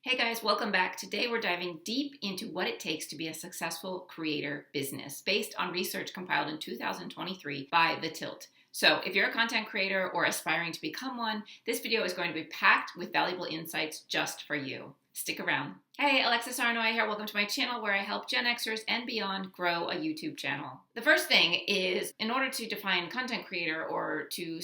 Hey guys, welcome back. Today we're diving deep into what it takes to be a successful creator business based on research compiled in 2023 by The Tilt. So if you're a content creator or aspiring to become one, this video is going to be packed with valuable insights just for you. Stick around. Hey, Alexis Arnoy here. Welcome to my channel where I help Gen Xers and beyond grow a YouTube channel. The first thing is, in order to define content creator or to,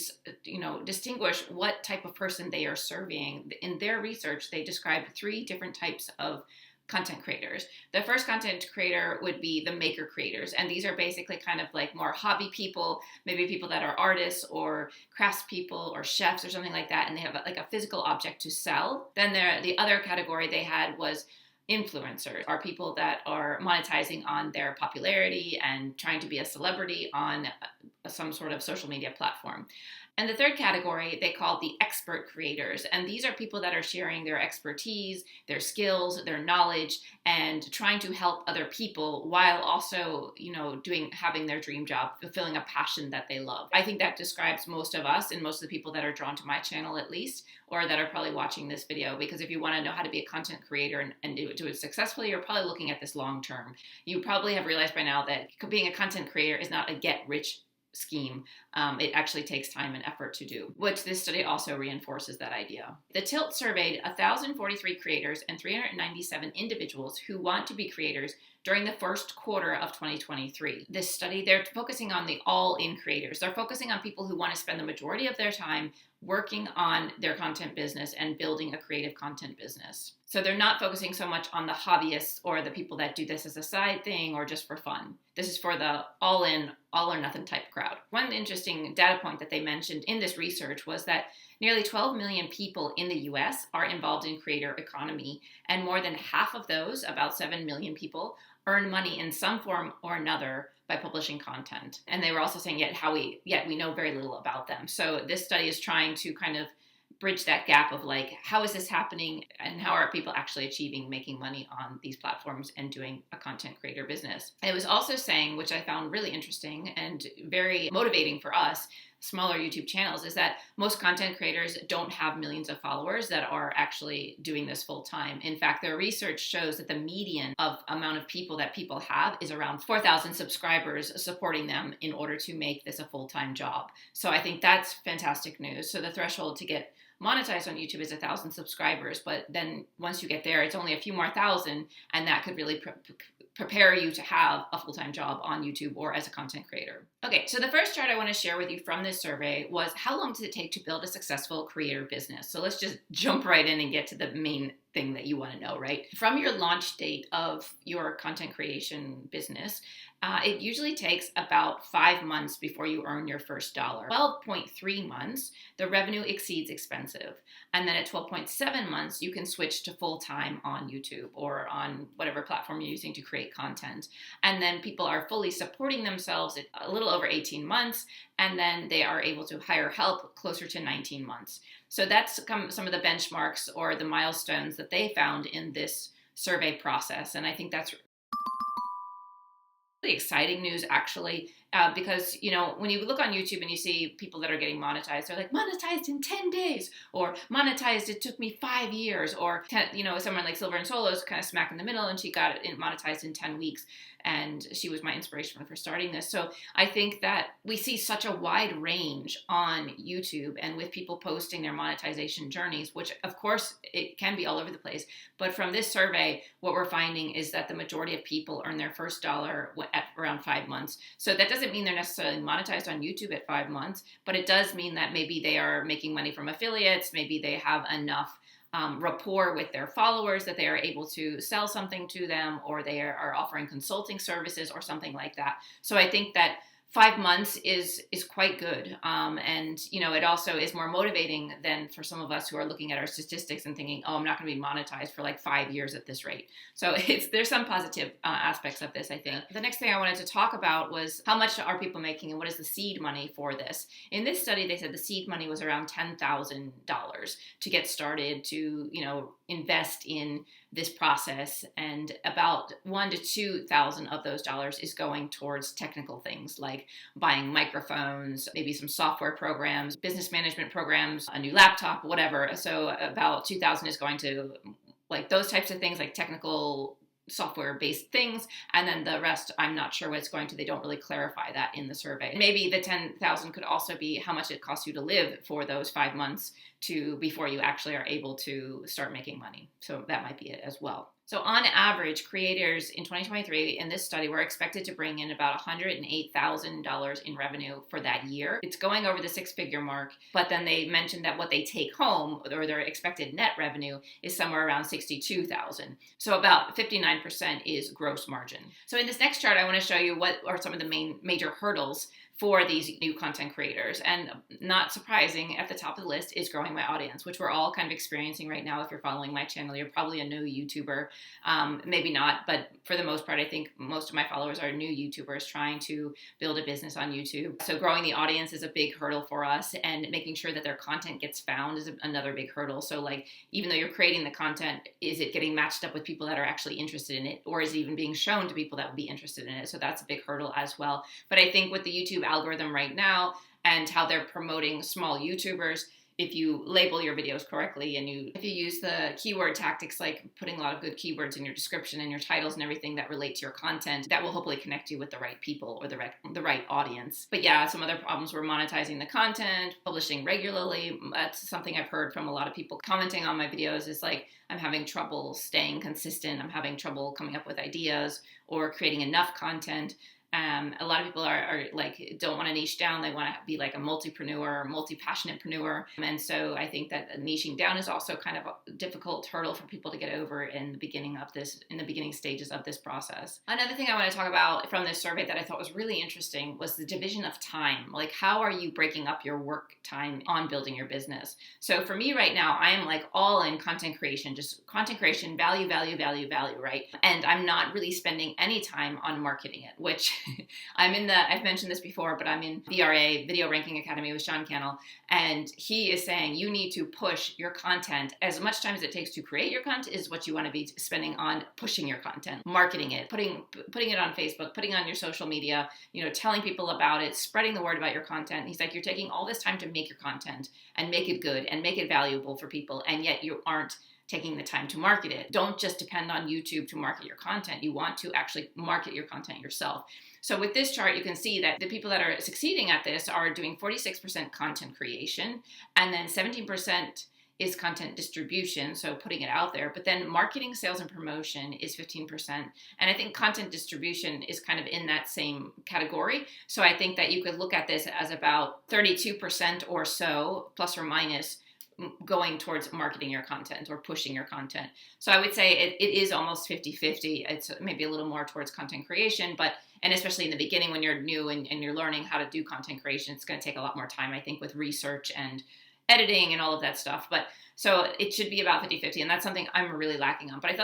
distinguish what type of person they are serving, in their research, they described three different types of content creators. The first content creator would be the maker creators, and these are basically kind of like more hobby people, maybe people that are artists or crafts people or chefs or something like that, and they have like a physical object to sell. Then the other category they had was influencers, are people that are monetizing on their popularity and trying to be a celebrity on some sort of social media platform. And the third category they call the expert creators. And these are people that are sharing their expertise, their skills, their knowledge, and trying to help other people while also, having their dream job, fulfilling a passion that they love. I think that describes most of us and most of the people that are drawn to my channel at least, or that are probably watching this video, because if you want to know how to be a content creator and do it successfully, you're probably looking at this long term. You probably have realized by now that being a content creator is not a get-rich scheme. It actually takes time and effort to do, which this study also reinforces that idea. The Tilt surveyed 1,043 creators and 397 individuals who want to be creators during the first quarter of 2023. This study, they're focusing on the all-in creators. They're focusing on people who want to spend the majority of their time working on their content business and building a creative content business. So they're not focusing so much on the hobbyists or the people that do this as a side thing or just for fun. This is for the all-in, all or nothing type crowd. One interesting data point that they mentioned in this research was that nearly 12 million people in the US are involved in creator economy, and more than half of those, about 7 million people, earn money in some form or another by publishing content. And they were also saying yet we know very little about them. So this study is trying to kind of bridge that gap of like, how is this happening and how are people actually making money on these platforms and doing a content creator business. It was also saying, which I found really interesting and very motivating for us, smaller YouTube channels, is that most content creators don't have millions of followers that are actually doing this full time. In fact, their research shows that the median of amount of people that people have is around 4,000 subscribers supporting them in order to make this a full-time job. So I think that's fantastic news. So the threshold to get monetized on YouTube is 1,000 subscribers, but then once you get there, it's only a few more thousand, and that could really prepare you to have a full-time job on YouTube or as a content creator. Okay, so the first chart I want to share with you from this survey was how long does it take to build a successful creator business? So let's just jump right in and get to the main thing that you want to know, right? From your launch date of your content creation business, it usually takes about 5 months before you earn your first dollar. 12.3 months, the revenue exceeds expensive. And then at 12.7 months, you can switch to full-time on YouTube or on whatever platform you're using to create content. And then people are fully supporting themselves at a little over 18 months, and then they are able to hire help closer to 19 months. So that's some of the benchmarks or the milestones that they found in this survey process. And I think that's really exciting news, actually, because, when you look on YouTube and you see people that are getting monetized, they're like, monetized in 10 days, or monetized, it took me 5 years, or, someone like Silver and Solo is kind of smack in the middle, and she got it monetized in 10 weeks. And she was my inspiration for starting this. So I think that we see such a wide range on YouTube and with people posting their monetization journeys, which of course it can be all over the place. But from this survey, what we're finding is that the majority of people earn their first dollar at around 5 months. So that doesn't mean they're necessarily monetized on YouTube at 5 months, but it does mean that maybe they are making money from affiliates. Maybe they have enough rapport with their followers that they are able to sell something to them, or they are offering consulting services or something like that. So I think that 5 months is quite good. And, it also is more motivating than for some of us who are looking at our statistics and thinking, oh, I'm not going to be monetized for like 5 years at this rate. So there's some positive aspects of this, I think. The next thing I wanted to talk about was how much are people making and what is the seed money for this? In this study, they said the seed money was around $10,000 to get started, to, invest in this process, and about $1,000 to $2,000 of those dollars is going towards technical things like buying microphones, maybe some software programs, business management programs, a new laptop, whatever. So about $2,000 is going to like those types of things, like technical software-based things, and then the rest, I'm not sure what it's going to. They don't really clarify that in the survey. Maybe the 10,000 could also be how much it costs you to live for those 5 months before you actually are able to start making money. So that might be it as well. So on average, creators in 2023 in this study were expected to bring in about $108,000 in revenue for that year. It's going over the 6-figure mark, but then they mentioned that what they take home, or their expected net revenue, is somewhere around $62,000. So about 59% is gross margin. So in this next chart, I want to show you what are some of the major hurdles for these new content creators. And not surprising, at the top of the list is growing my audience, which we're all kind of experiencing right now. If you're following my channel, you're probably a new YouTuber. Maybe not, but for the most part, I think most of my followers are new YouTubers trying to build a business on YouTube. So growing the audience is a big hurdle for us, and making sure that their content gets found is another big hurdle. So like, even though you're creating the content, is it getting matched up with people that are actually interested in it? Or is it even being shown to people that would be interested in it? So that's a big hurdle as well. But I think with the YouTube algorithm right now and how they're promoting small YouTubers, if you label your videos correctly and if you use the keyword tactics, like putting a lot of good keywords in your description and your titles and everything that relate to your content, that will hopefully connect you with the right people or the right audience. But yeah, some other problems were monetizing the content, publishing regularly. That's something I've heard from a lot of people commenting on my videos, is like, I'm having trouble staying consistent. I'm having trouble coming up with ideas or creating enough content. A lot of people are like, don't want to niche down. They want to be like a multipreneur, multi-passionatepreneur. And so I think that niching down is also kind of a difficult hurdle for people to get over in the beginning stages of this process. Another thing I want to talk about from this survey that I thought was really interesting was the division of time. Like, how are you breaking up your work time on building your business? So for me right now, I am like all in content creation, just content creation, value, right? And I'm not really spending any time on marketing it, which I've mentioned this before, but I'm in VRA, Video Ranking Academy, with Sean Cannell, and he is saying you need to push your content. As much time as it takes to create your content is what you want to be spending on pushing your content, marketing it, putting it on Facebook, putting it on your social media, telling people about it, spreading the word about your content. He's like, you're taking all this time to make your content and make it good and make it valuable for people, and yet you aren't taking the time to market it. Don't just depend on YouTube to market your content. You want to actually market your content yourself. So with this chart, you can see that the people that are succeeding at this are doing 46% content creation, and then 17% is content distribution, so putting it out there. But then marketing, sales, and promotion is 15%. And I think content distribution is kind of in that same category. So I think that you could look at this as about 32% or so, plus or minus, going towards marketing your content or pushing your content. So I would say it is almost 50-50. It's maybe a little more towards content creation, and especially in the beginning when you're new and you're learning how to do content creation, it's going to take a lot more time, I think, with research and editing and all of that stuff. But so it should be about 50-50, and that's something I'm really lacking on. But I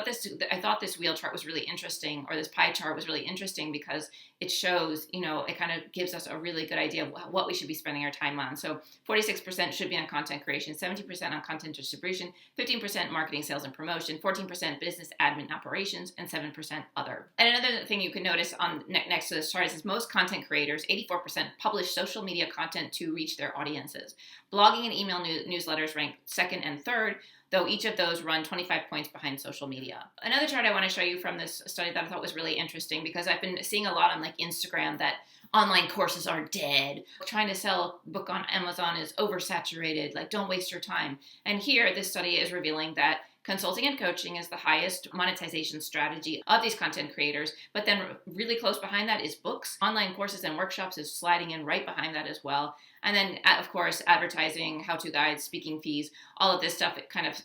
thought this wheel chart was really interesting, or this pie chart was really interesting, because it shows, it kind of gives us a really good idea of what we should be spending our time on. So 46% should be on content creation, 17% on content distribution, 15% marketing, sales, and promotion, 14% business admin operations, and 7% other. And another thing you can notice on next to this chart is most content creators, 84%, publish social media content to reach their audiences. Blogging and email newsletters rank second and third, though each of those run 25 points behind social media. Another chart I want to show you from this study that I thought was really interesting, because I've been seeing a lot on like Instagram that online courses are dead. Trying to sell a book on Amazon is oversaturated. Like, don't waste your time. And here, this study is revealing that consulting and coaching is the highest monetization strategy of these content creators, but then really close behind that is books. Online courses and workshops is sliding in right behind that as well. And then, of course, advertising, how-to guides, speaking fees, all of this stuff, it kind of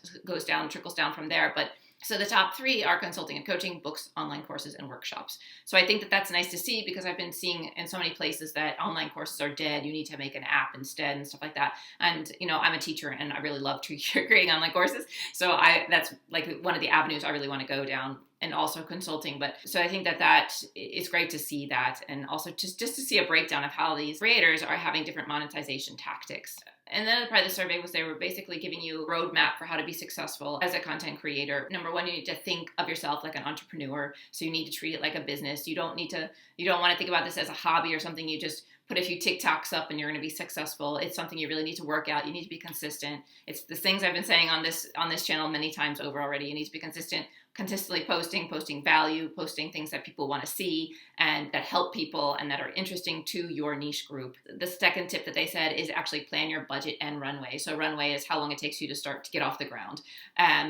trickles down from there. But so the top three are consulting and coaching, books, online courses, and workshops. So I think that that's nice to see, because I've been seeing in so many places that online courses are dead. You need to make an app instead and stuff like that. And, I'm a teacher and I really love creating online courses. So that's like one of the avenues I really want to go down, and also consulting. But so I think that it's great to see that, and also just to see a breakdown of how these creators are having different monetization tactics. And then part of the survey was they were basically giving you a roadmap for how to be successful as a content creator. Number one, you need to think of yourself like an entrepreneur. So you need to treat it like a business. You don't want to think about this as a hobby or something you just put a few TikToks up and you're going to be successful. It's something you really need to work out. You need to be consistent. It's the things I've been saying on this channel many times over already. You need to be consistent, consistently posting value, posting things that people want to see and that help people and that are interesting to your niche group. The second tip that they said is actually plan your budget and runway. So runway is how long it takes you to start to get off the ground.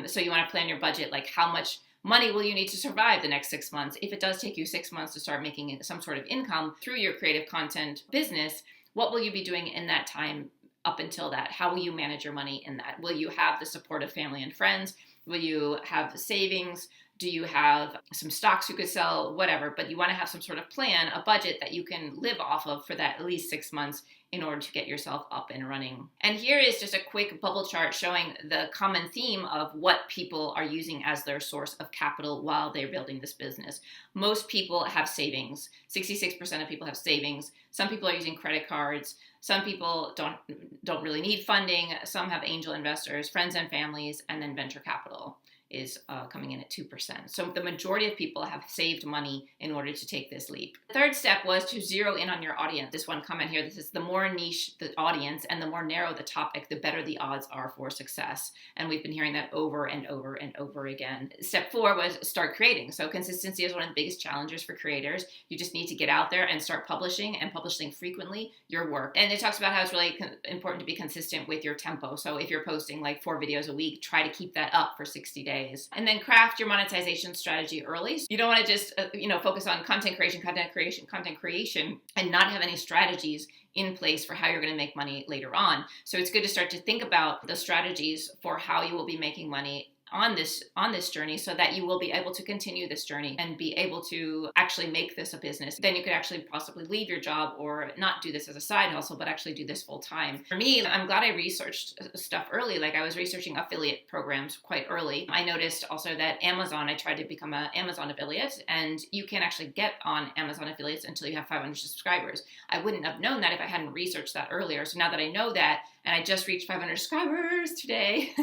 So you want to plan your budget, like how much money will you need to survive the next 6 months? If it does take you 6 months to start making some sort of income through your creative content business, what will you be doing in that time up until that? How will you manage your money in that? Will you have the support of family and friends? Will you have savings? Do you have some stocks you could sell? Whatever, but you want to have some sort of plan, a budget that you can live off of for that at least 6 months in order to get yourself up and running. And here is just a quick bubble chart showing the common theme of what people are using as their source of capital while they're building this business. Most people have savings. 66% of people have savings. Some people are using credit cards. Some people don't really need funding. Some have angel investors, friends and families, and then venture capital is coming in at 2%. So the majority of people have saved money in order to take this leap. The third step was to zero in on your audience. This one comment here, this is the more niche the audience and the more narrow the topic, the better the odds are for success. And we've been hearing that over and over and over again. Step 4 was start creating. So consistency is one of the biggest challenges for creators. You just need to get out there and start publishing and publishing frequently your work. And it talks about how it's really important to be consistent with your tempo. So if you're posting like 4 videos a week, try to keep that up for 60 days. And then craft your monetization strategy early. So you don't want to just focus on content creation, and not have any strategies in place for how you're going to make money later on. So it's good to start to think about the strategies for how you will be making money on this journey so that you will be able to continue this journey and be able to actually make this a business. Then you could actually possibly leave your job or not do this as a side hustle, but actually do this full time. For me, I'm glad I researched stuff early. Like I was researching affiliate programs quite early. I noticed also that Amazon, I tried to become an Amazon affiliate, and you can't actually get on Amazon affiliates until you have 500 subscribers. I wouldn't have known that if I hadn't researched that earlier. So now that I know that, and I just reached 500 subscribers today,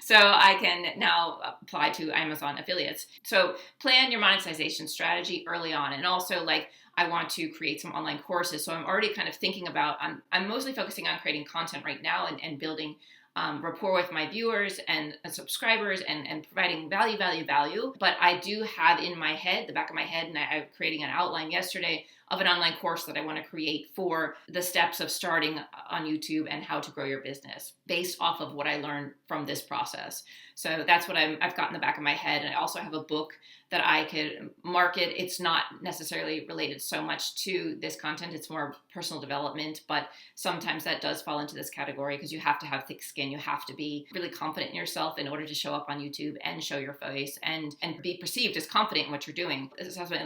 so I can now apply to Amazon affiliates. So plan your monetization strategy early on. And also, like, I want to create some online courses. So I'm already kind of thinking about, I'm mostly focusing on creating content right now and building rapport with my viewers and subscribers and providing value. But I do have in my head, the back of my head, and I'm creating an outline yesterday of an online course that I want to create for the steps of starting on YouTube and how to grow your business based off of what I learned from this process. So that's what I've got in the back of my head. And I also have a book that I could market. It's not necessarily related so much to this content. It's more personal development, but sometimes that does fall into this category because you have to have thick skin. You have to be really confident in yourself in order to show up on YouTube and show your face and be perceived as confident in what you're doing.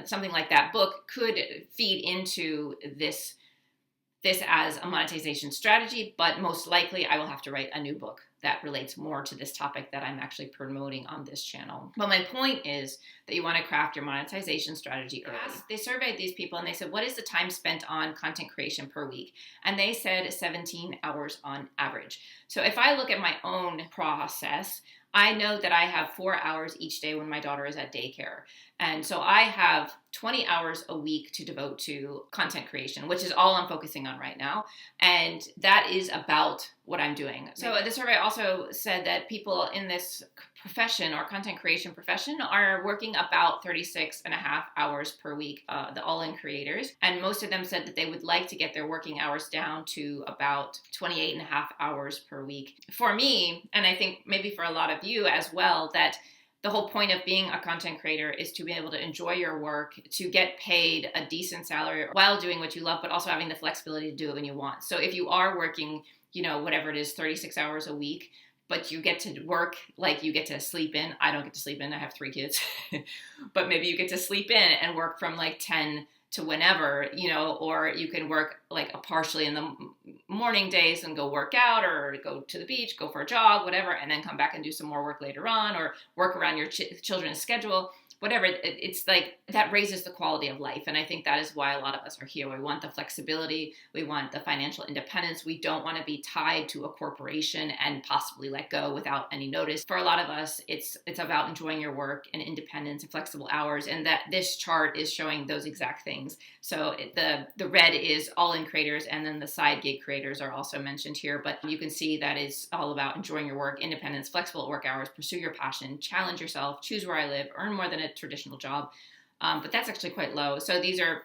Something like that book could feed into this as a monetization strategy, but most likely I will have to write a new book that relates more to this topic that I'm actually promoting on this channel. But my point is that you want to craft your monetization strategy early. They surveyed these people and they said, what is the time spent on content creation per week? And they said 17 hours on average. So if I look at my own process, I know that I have 4 hours each day when my daughter is at daycare. And so I have 20 hours a week to devote to content creation, which is all I'm focusing on right now. And that is about what I'm doing. So the survey also said that people in this profession or content creation profession are working about 36 and a half hours per week, the all-in creators. And most of them said that they would like to get their working hours down to about 28 and a half hours per week. For me, and I think maybe for a lot of you as well, that the whole point of being a content creator is to be able to enjoy your work, to get paid a decent salary while doing what you love, but also having the flexibility to do it when you want. So if you are working, whatever it is, 36 hours a week, but you get to work, like you get to sleep in. I don't get to sleep in. I have 3 kids. But maybe you get to sleep in and work from like 10 to whenever, or you can work like a partially in the morning days and go work out or go to the beach, go for a jog, whatever, and then come back and do some more work later on or work around your children's schedule. Whatever, it's like that raises the quality of life. And I think that is why a lot of us are here. We want the flexibility. We want the financial independence. We don't want to be tied to a corporation and possibly let go without any notice. For a lot of us, it's about enjoying your work and independence and flexible hours. And that this chart is showing those exact things. So the red is all full-time creators, and then the side gig creators are also mentioned here. But you can see that it's all about enjoying your work, independence, flexible work hours, pursue your passion, challenge yourself, choose where I live, earn more than a traditional job. But that's actually quite low. So these are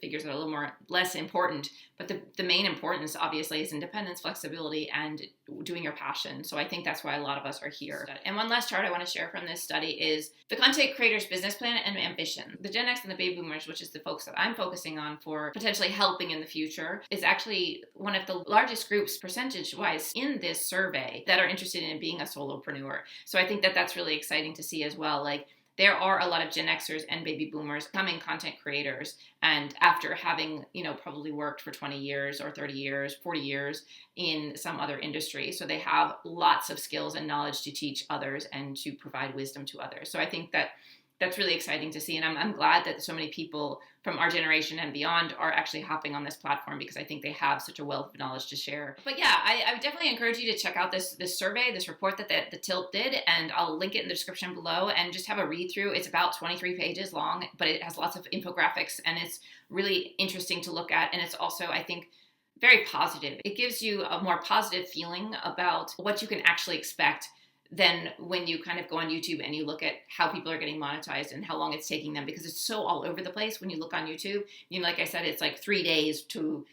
figures that are a little more less important. But the main importance, obviously, is independence, flexibility, and doing your passion. So I think that's why a lot of us are here. And one last chart I want to share from this study is the content creator's business plan and ambition. The Gen X and the baby boomers, which is the folks that I'm focusing on for potentially helping in the future, is actually one of the largest groups percentage-wise in this survey that are interested in being a solopreneur. So I think that that's really exciting to see as well. Like, there are a lot of Gen Xers and baby boomers becoming content creators, and after having, probably worked for 20 years or 30 years, 40 years in some other industry. So they have lots of skills and knowledge to teach others and to provide wisdom to others. So I think that that's really exciting to see. And I'm glad that so many people from our generation and beyond are actually hopping on this platform, because I think they have such a wealth of knowledge to share. But yeah, I would definitely encourage you to check out this survey, this report that the Tilt did, and I'll link it in the description below, and just have a read through. It's about 23 pages long, but it has lots of infographics, and it's really interesting to look at. And it's also, I think, very positive. It gives you a more positive feeling about what you can actually expect than when you kind of go on YouTube and you look at how people are getting monetized and how long it's taking them, because it's so all over the place when you look on YouTube. Like I said, it's like 3 days to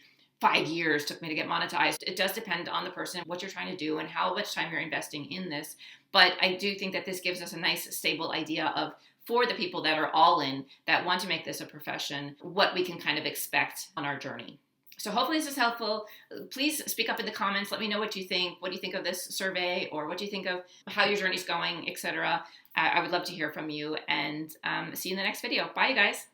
5 years took me to get monetized. It does depend on the person, what you're trying to do, and how much time you're investing in this. But I do think that this gives us a nice, stable idea of, for the people that are all in, that want to make this a profession, what we can kind of expect on our journey. So hopefully this is helpful. Please speak up in the comments. Let me know what you think. What do you think of this survey, or what do you think of how your journey's going, etc. I would love to hear from you, and see you in the next video. Bye, you guys.